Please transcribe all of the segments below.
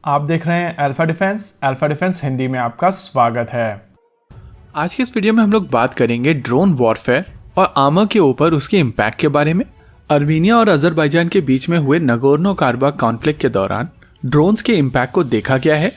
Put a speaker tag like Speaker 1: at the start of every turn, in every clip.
Speaker 1: आप देख रहे हैं अल्फा डिफेंस हिंदी में आपका स्वागत है।
Speaker 2: आज के इस वीडियो में हम लोग बात करेंगे ड्रोन वॉरफेयर और आर्मर के ऊपर उसके इम्पैक्ट के बारे में। अर्मीनिया और अजरबैजान के बीच में हुए नगोर्नो काराबाख कॉन्फ्लिक्ट के दौरान ड्रोन्स के इम्पैक्ट को देखा गया है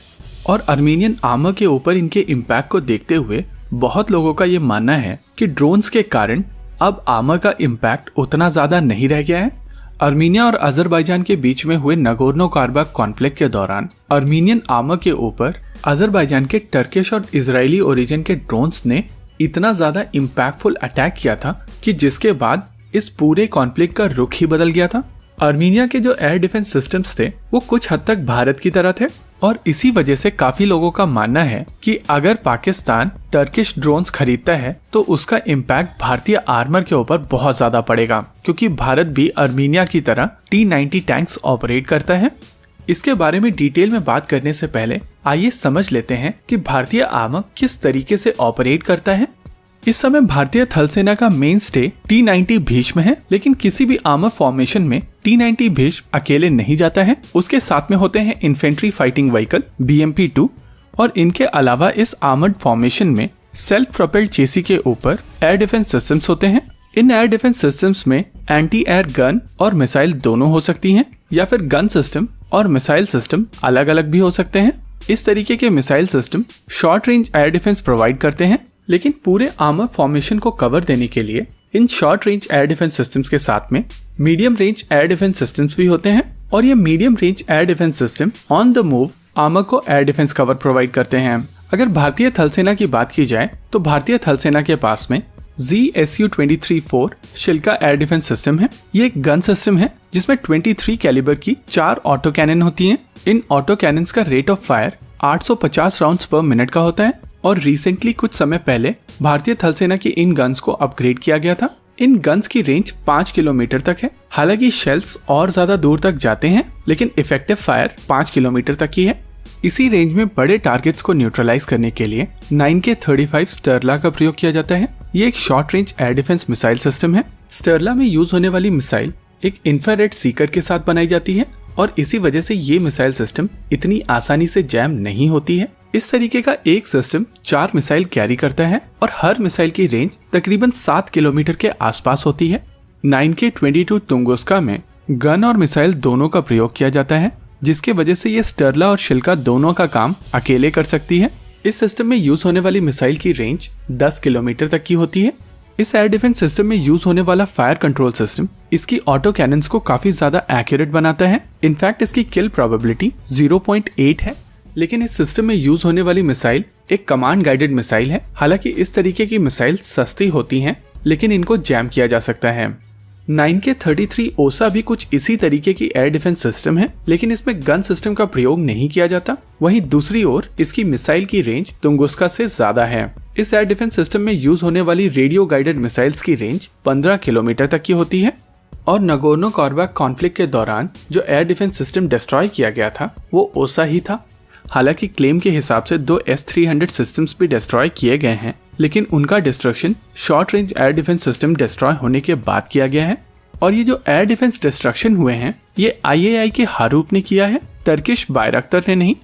Speaker 2: और अर्मीनियन आर्मर के ऊपर इनके इम्पैक्ट को देखते हुए बहुत लोगों का ये मानना है कि ड्रोन्स के कारण अब आर्मर का इम्पैक्ट उतना ज्यादा नहीं रह गया है। अर्मीनिया और अजरबैजान के बीच में हुए नगोर्नो काराबाख कॉन्फ्लिक्ट के दौरान अर्मीनियन आर्मर के ऊपर अजरबैजान के टर्किश और इजरायली ओरिजिन के ड्रोन्स ने इतना ज्यादा इम्पैक्टफुल अटैक किया था कि जिसके बाद इस पूरे कॉन्फ्लिक्ट का रुख ही बदल गया था। अर्मीनिया के जो एयर डिफेंस सिस्टम्स थे वो कुछ हद तक भारत की तरह थे और इसी वजह से काफी लोगों का मानना है कि अगर पाकिस्तान टर्किश ड्रोन्स खरीदता है तो उसका इम्पैक्ट भारतीय आर्मर के ऊपर बहुत ज्यादा पड़ेगा, क्योंकि भारत भी अर्मीनिया की तरह T-90 टैंक्स ऑपरेट करता है। इसके बारे में डिटेल में बात करने से पहले आइए समझ लेते हैं कि भारतीय आर्मर किस तरीके से ऑपरेट करता है। इस समय भारतीय थल सेना का मेन स्टे T-90 भीष्म है, लेकिन किसी भी आर्मर फॉर्मेशन में T-90 भीष्म अकेले नहीं जाता है। उसके साथ में होते हैं इन्फेंट्री फाइटिंग व्हीकल BMP-2 और इनके अलावा इस आर्मर्ड फॉर्मेशन में सेल्फ प्रोपेल्ड चेसी के ऊपर एयर डिफेंस सिस्टम्स होते हैं। इन एयर डिफेंस सिस्टम्स में एंटी एयर गन और मिसाइल दोनों हो सकती हैं, या फिर गन सिस्टम और मिसाइल सिस्टम अलग अलग भी हो सकते हैं। इस तरीके के missile system short range air defence provide करते हैं, लेकिन पूरे आर्मर फॉर्मेशन को कवर देने के लिए in short range air defence systems के साथ में medium range air defence systems भी होते हैं और ये medium range air defence system on the move armour को एयर डिफेंस कवर प्रोवाइड करते हैं। अगर भारतीय थल सेना की बात की जाए तो भारतीय थल सेना के पास में ZSU-23-4 शिल्का एयर डिफेंस सिस्टम है। ये एक गन सिस्टम है जिसमें 23 कैलिबर की 4 ऑटो कैनन होती हैं। इन ऑटो कैनन्स का रेट ऑफ फायर 850 राउंड्स पर मिनट का होता है और रिसेंटली कुछ समय पहले भारतीय थल सेना की इन गन्स को अपग्रेड किया गया था। इन गन्स की रेंज 5 किलोमीटर तक है। हालांकि शेल्स और ज्यादा दूर तक जाते हैं, लेकिन इफेक्टिव फायर 5 किलोमीटर तक ही है। इसी रेंज में बड़े टारगेट्स को न्यूट्रलाइज करने के लिए 9K35 स्टर्ला का प्रयोग किया जाता है। ये एक short range air defence missile system है। स्टर्ला में यूज होने वाली मिसाइल एक इंफ्रारेड सीकर के साथ बनाई जाती है और इसी वजह से ये मिसाइल सिस्टम इतनी आसानी से जैम नहीं होती है। इस तरीके का एक सिस्टम 4 मिसाइल कैरी करता है और हर मिसाइल की रेंज तकरीबन 7 किलोमीटर के आसपास होती है। 9K22 तुंगुस्का में गन और मिसाइल दोनों का प्रयोग किया जाता है, जिसके वजह से ये स्टर्ला और शिल्का दोनों का काम अकेले कर सकती है। इस सिस्टम में यूज होने वाली मिसाइल की रेंज 10 किलोमीटर तक की होती है। इस एयर डिफेंस सिस्टम में यूज होने वाला फायर कंट्रोल सिस्टम इसकी ऑटो कैनन्स को काफी ज्यादा एक्यूरेट बनाता है। इनफैक्ट इसकी किल प्रोबेबिलिटी 0.8 है। लेकिन इस सिस्टम में यूज होने वाली मिसाइल एक कमांड गाइडेड मिसाइल है। हालांकि इस तरीके की मिसाइल सस्ती होती हैं, लेकिन इनको जैम किया जा सकता है। 9K33 ओसा भी कुछ इसी तरीके की एयर डिफेंस सिस्टम है, लेकिन इसमें गन सिस्टम का प्रयोग नहीं किया जाता। वहीं दूसरी ओर इसकी मिसाइल की रेंज तुंगुस्का से ज्यादा है। इस एयर डिफेंस सिस्टम में यूज होने वाली रेडियो गाइडेड मिसाइल्स की रेंज 15 किलोमीटर तक की होती है। और नगोर्नो काराबाख कॉन्फ्लिक्ट के दौरान जो एयर डिफेंस सिस्टम डिस्ट्रॉय किया गया था वो ओसा ही था। हालांकि क्लेम के हिसाब से 2 S-300 सिस्टम्स भी डिस्ट्रॉय किए गए हैं, लेकिन उनका destruction short range air defence system destroy होने के बाद किया गया है। और ये जो एयर डिफेंस डिस्ट्रक्शन हुए हैं ये IAI के हारूप ने किया है, टर्किश बायरक्तर ने नहीं।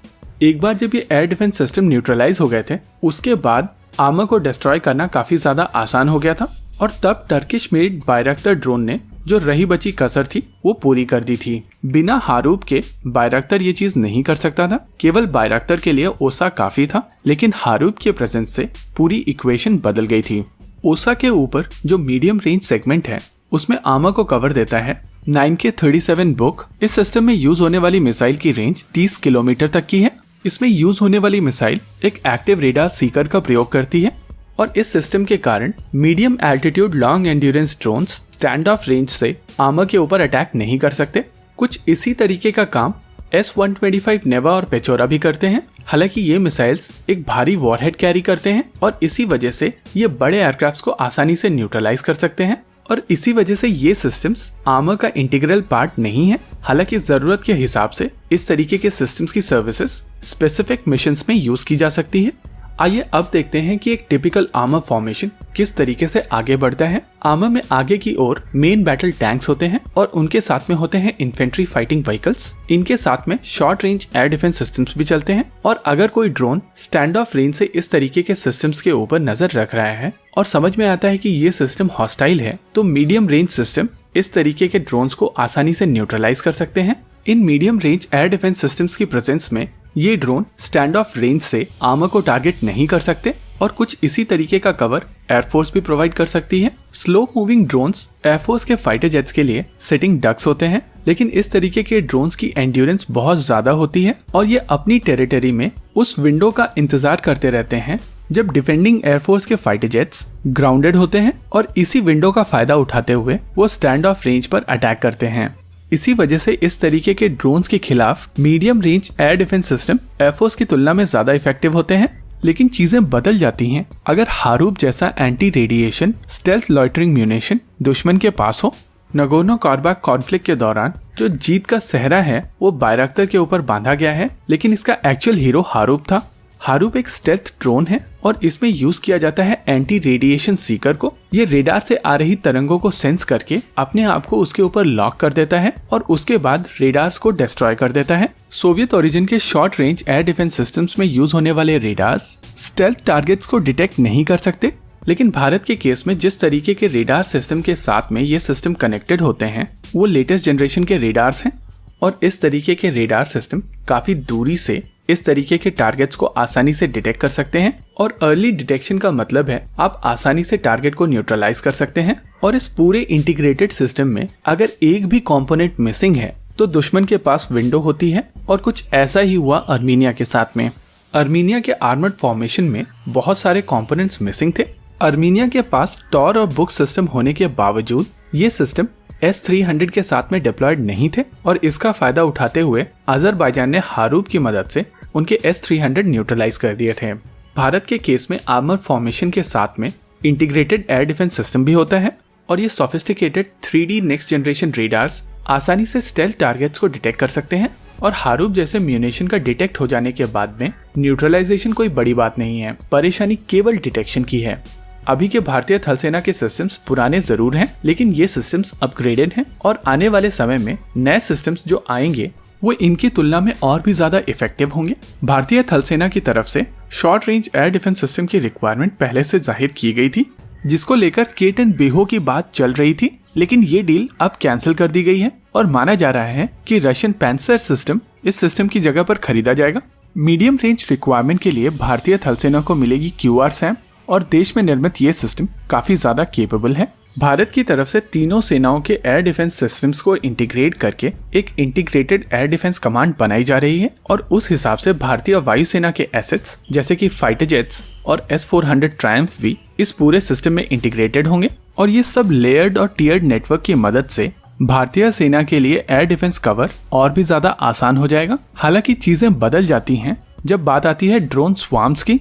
Speaker 2: एक बार जब ये एयर डिफेंस सिस्टम न्यूट्रलाइज हो गए थे उसके बाद आर्मर को डिस्ट्रॉय करना काफी ज्यादा आसान हो गया था और तब टर्किश मेड बायरक्तर ड्रोन ने जो रही बची कसर थी वो पूरी कर दी थी। बिना हारूप के बायरक्तर ये चीज नहीं कर सकता था। केवल बायरक्तर के लिए ओसा काफी था, लेकिन हारूप के प्रेजेंस से पूरी इक्वेशन बदल गई थी। ओसा के ऊपर जो मीडियम रेंज सेगमेंट है उसमें आर्मर को कवर देता है 9K37 बुक। इस सिस्टम में यूज होने वाली मिसाइल की रेंज 30 किलोमीटर तक की है। इसमें यूज होने वाली मिसाइल एक एक्टिव रेडार सीकर का प्रयोग करती है और इस सिस्टम के कारण medium altitude long endurance drones stand of range से आर्मर के ऊपर अटैक नहीं कर सकते। कुछ इसी तरीके का काम S-125 नेवा और पेचोरा भी करते हैं। हालांकि ये मिसाइल्स एक भारी वॉरहेड कैरी करते हैं और इसी वजह से ये बड़े एयरक्राफ्ट्स को आसानी से न्यूट्रलाइज कर सकते हैं और इसी वजह से ये सिस्टम्स आर्मर का इंटीग्रल पार्ट नहीं है। हालांकि जरूरत के हिसाब से इस तरीके के सिस्टम्स की सर्विसेज स्पेसिफिक मिशंस में यूज की जा सकती है। आइए अब देखते हैं कि एक टिपिकल आर्मर फॉर्मेशन किस तरीके से आगे बढ़ता है। आर्मर में आगे की ओर मेन बैटल टैंक्स होते हैं और उनके साथ में होते हैं इन्फेंट्री फाइटिंग व्हीकल्स। इनके साथ में short range air defence systems भी चलते हैं और अगर कोई ड्रोन स्टैंड ऑफ रेंज से इस तरीके के सिस्टम्स के ऊपर नजर रख रहा है और समझ में आता है कि ये सिस्टम हॉस्टाइल है, तो मीडियम रेंज सिस्टम इस तरीके के ड्रोन्स को आसानी से न्यूट्रलाइज कर सकते हैं। In medium range air defence systems की प्रेजेंस में ये ड्रोन स्टैंड ऑफ रेंज से आर्मर को टारगेट नहीं कर सकते और कुछ इसी तरीके का कवर एयरफोर्स भी प्रोवाइड कर सकती है। स्लो मूविंग ड्रोन्स एयरफोर्स के फाइटर जेट्स के लिए सिटिंग डक्स होते हैं, लेकिन इस तरीके के ड्रोन्स की एंड्योरेंस बहुत ज्यादा होती है और ये अपनी टेरिटरी में उस विंडो का इंतजार करते रहते हैं जब डिफेंडिंग एयरफोर्स के फाइटर जेट्स ग्राउंडेड होते हैं और इसी विंडो का फायदा उठाते हुए वो स्टैंड ऑफ रेंज पर अटैक करते हैं। इसी वजह से इस तरीके के ड्रोन्स के खिलाफ medium range air defence system air force की तुलना में ज्यादा इफेक्टिव होते हैं। लेकिन चीजें बदल जाती हैं अगर हारूप जैसा anti radiation stealth loitering munition दुश्मन के पास हो। नगोर्नो काराबाख कॉन्फ्लिक्ट के दौरान जो जीत का सेहरा है वो बायरक्तर के ऊपर बांधा गया है, लेकिन इसका एक्चुअल हीरो हारूप था। हारूप एक स्टेल्थ ड्रोन है और इसमें यूज किया जाता है एंटी रेडिएशन सीकर को। ये रेडार से आ रही तरंगों को सेंस करके अपने आप को उसके ऊपर लॉक कर देता है और उसके बाद रेडार्स को डिस्ट्रॉय कर देता है। सोवियत ओरिजिन के short range air defence systems में यूज होने वाले रेडार्स स्टेल्थ टारगेट्स को डिटेक्ट नहीं कर सकते, लेकिन भारत के केस में जिस तरीके के रेडार सिस्टम के साथ में ये सिस्टम कनेक्टेड होते हैं वो लेटेस्ट जनरेशन के रेडार्स हैं और इस तरीके के रेडार सिस्टम काफी दूरी से इस तरीके के टारगेट्स को आसानी से डिटेक्ट कर सकते हैं और अर्ली डिटेक्शन का मतलब है आप आसानी से टारगेट को न्यूट्रलाइज कर सकते हैं। और इस पूरे इंटीग्रेटेड सिस्टम में अगर एक भी कंपोनेंट मिसिंग है तो दुश्मन के पास विंडो होती है और कुछ ऐसा ही हुआ अर्मीनिया के साथ में। अर्मीनिया के आर्मर्ड फॉर्मेशन में बहुत सारे कंपोनेंट्स मिसिंग थे। अर्मीनिया के पास टॉर और बुक सिस्टम होने के बावजूद ये सिस्टम S-300 के साथ में डिप्लॉयड नहीं थे और इसका फायदा उठाते हुए अजरबैजान ने हारूप की मदद से उनके S-300 न्यूट्रलाइज कर दिए थे। भारत के केस में आर्मर फॉर्मेशन के साथ में इंटीग्रेटेड एयर डिफेंस सिस्टम भी होता है और ये sophisticated 3D next generation radars आसानी से स्टेल्थ टारगेट्स को डिटेक्ट कर सकते हैं और हारूप जैसे म्यूनिशन का डिटेक्ट हो जाने के बाद में न्यूट्रलाइजेशन कोई बड़ी बात नहीं है, परेशानी केवल डिटेक्शन की है। अभी के भारतीय थल सेना के सिस्टम्स पुराने जरूर हैं, लेकिन ये सिस्टम्स अपग्रेडेड हैं और आने वाले समय में नए सिस्टम्स जो आएंगे वो इनकी तुलना में और भी ज्यादा इफेक्टिव होंगे। भारतीय थल सेना की तरफ से short range air defence system की रिक्वायरमेंट पहले से जाहिर की गई थी, जिसको लेकर केटन बेहो की बात चल रही थी, लेकिन ये डील अब कैंसिल कर दी गई है और माना जा रहा है कि रशियन पैंसर सिस्टम इस सिस्टम की जगह पर खरीदा जाएगा। मीडियम रेंज रिक्वायरमेंट के लिए भारतीय थल सेना को मिलेगी QR-SAM और देश में निर्मित ये सिस्टम काफी ज्यादा केपेबल है। भारत की तरफ से तीनों सेनाओं के एयर डिफेंस सिस्टम्स को इंटीग्रेट करके एक इंटीग्रेटेड एयर डिफेंस कमांड बनाई जा रही है और उस हिसाब से भारतीय वायुसेना के एसेट्स जैसे कि फाइटर जेट्स और S-400 ट्रायम्फ भी इस पूरे सिस्टम में इंटीग्रेटेड होंगे और ये सब लेयर्ड और टियर्ड नेटवर्क की मदद से भारतीय सेना के लिए एयर डिफेंस कवर और भी ज्यादा आसान हो जाएगा। हालांकि चीजें बदल जाती हैं जब बात आती है ड्रोन स्वार्म्स की।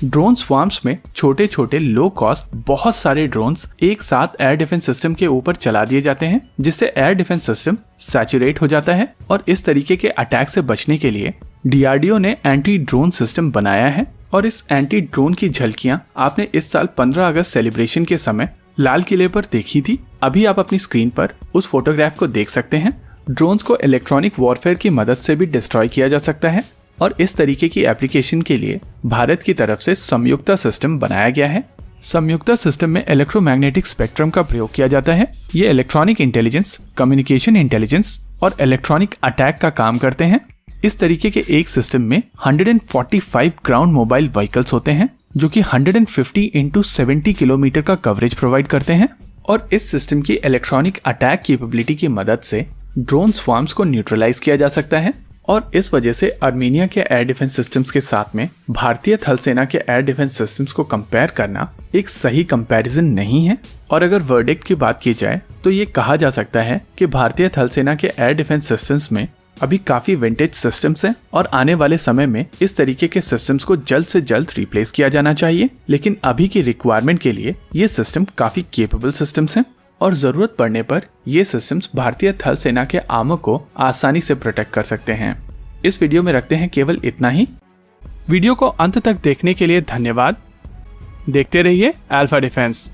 Speaker 2: ड्रोन स्वार्म्स में छोटे छोटे लो कॉस्ट बहुत सारे ड्रोन्स एक साथ एयर डिफेंस सिस्टम के ऊपर चला दिए जाते हैं, जिससे एयर डिफेंस सिस्टम सैचुरेट हो जाता है और इस तरीके के अटैक से बचने के लिए DRDO ने एंटी ड्रोन सिस्टम बनाया है और इस एंटी ड्रोन की झलकियां आपने इस साल 15 अगस्त सेलिब्रेशन के समय लाल किले पर देखी थी। अभी आप अपनी स्क्रीन पर उस फोटोग्राफ को देख सकते हैं। ड्रोन्स को इलेक्ट्रॉनिक वॉरफेयर की मदद से भी डिस्ट्रॉय किया जा सकता है और इस तरीके की एप्लीकेशन के लिए भारत की तरफ से संयुक्ता सिस्टम बनाया गया है। संयुक्ता सिस्टम में इलेक्ट्रोमैग्नेटिक स्पेक्ट्रम का प्रयोग किया जाता है। ये इलेक्ट्रॉनिक इंटेलिजेंस, कम्युनिकेशन इंटेलिजेंस और इलेक्ट्रॉनिक अटैक का काम करते हैं। इस तरीके के एक सिस्टम में 145 ग्राउंड मोबाइल व्हीकल्स होते हैं जो कि 150 × 70 किलोमीटर का कवरेज प्रोवाइड करते हैं और इस सिस्टम की इलेक्ट्रॉनिक अटैक कैपेबिलिटी की मदद से ड्रोन स्वार्म्स को न्यूट्रलाइज किया जा सकता है और इस वजह से अर्मीनिया के एयर डिफेंस सिस्टम्स के साथ में भारतीय थल सेना के एयर डिफेंस सिस्टम्स को कंपेयर करना एक सही कंपैरिजन नहीं है। और अगर वर्डिक्ट की बात की जाए तो ये कहा जा सकता है कि भारतीय थल सेना के एयर डिफेंस सिस्टम्स में अभी काफी विंटेज सिस्टम्स हैं और आने वाले समय में इस तरीके के सिस्टम्स को जल्द से जल्द रिप्लेस किया जाना चाहिए। लेकिन अभी की रिक्वायरमेंट के लिए ये सिस्टम काफी केपेबल सिस्टम्स हैं और जरूरत पड़ने पर ये सिस्टम्स भारतीय थल सेना के आर्मर को आसानी से प्रोटेक्ट कर सकते हैं। इस वीडियो में रखते हैं केवल इतना ही। वीडियो को अंत तक देखने के लिए धन्यवाद। देखते रहिए अल्फा डिफेंस।